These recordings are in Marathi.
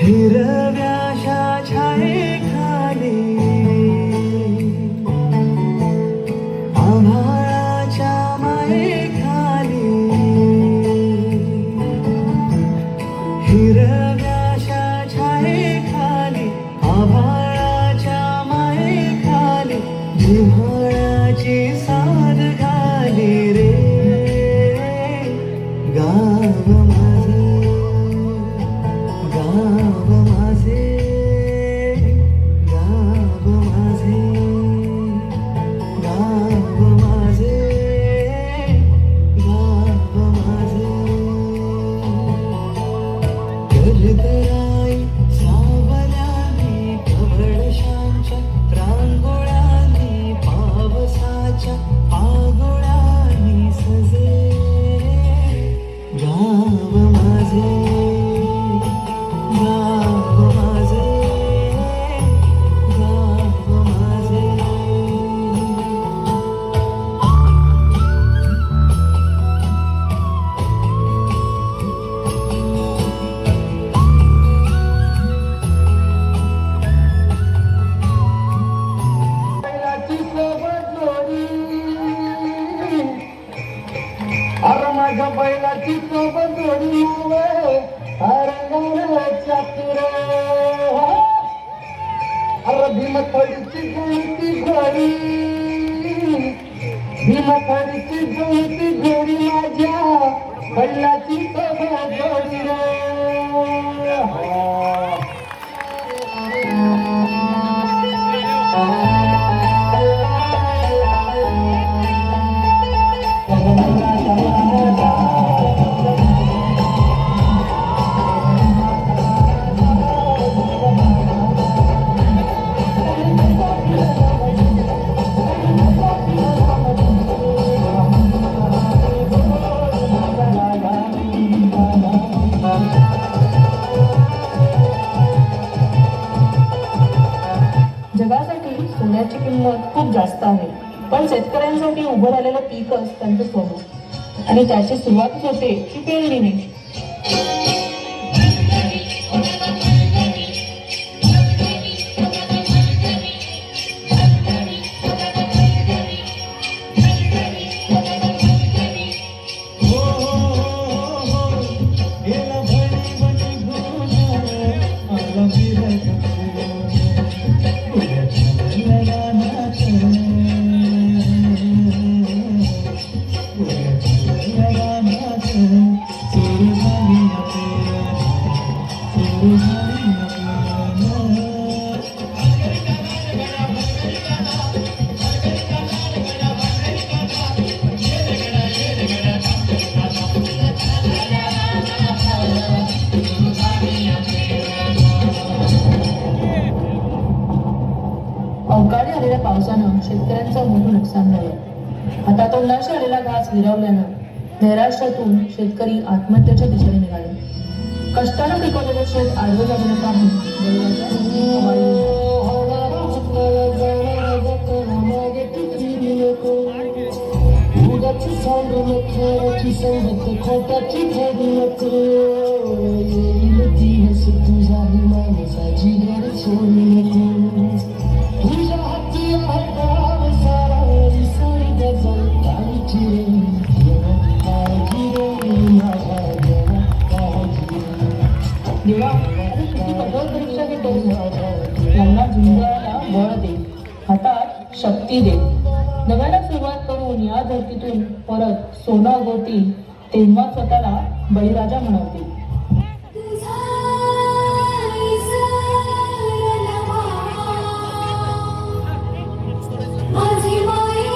हिरव्याशा छायेखाली आभाळाच्या मायेखाली हिरव्याशा छायेखाली आभाळाच्या मायेखाली जिव्हाळ्याची साद घाली रे गाव माझं गाव माझे गाव माझे गाव माझे गाव माझे गरगराई सावल्याने कवळशांच्या रांगोळ्यांनी पावसाच्या पागोळ्यांनी सजे गाव माझे गाव माझे गाव माझे बैलाची सोबत जोडी अरे माझ्या बैलाची सोबत जोडी अरे भीमथडीची जुळती घोडी भीमथडीची जुळती घोडी माझ्या बैलाची सोबत जोडी जगासाठी सोन्याची किंमत खूप जास्त आहे, पण शेतकऱ्यांसाठी उभं राहिलेलं पीकच त्यांचं सोनं आणि त्याची सुरुवातच होते ती पेरणीने. अवकाळी आलेल्या पावसानं शेतकऱ्यांचं मोठं नुकसान झालं. हातातोंडाशी आलेला घास हिरावल्यानं महाराष्ट्रातून शेतकरी आत्महत्येच्या दिशेने निघाले. कष्टानं पिकवलेलं शेत आडवं झालेलं पाहून देवा किती कठोर परीक्षा घेतो. यांना झुंजायला बळ दे, हातात शक्ती दे. नव्यानं सुरुवात करून या धर्तीतून परत सोनं उगवतील, तेव्हा स्वतःला बळीराजा म्हणवतील. माझे माये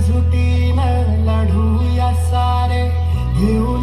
एकजुटीनं लढूया सारे घेऊन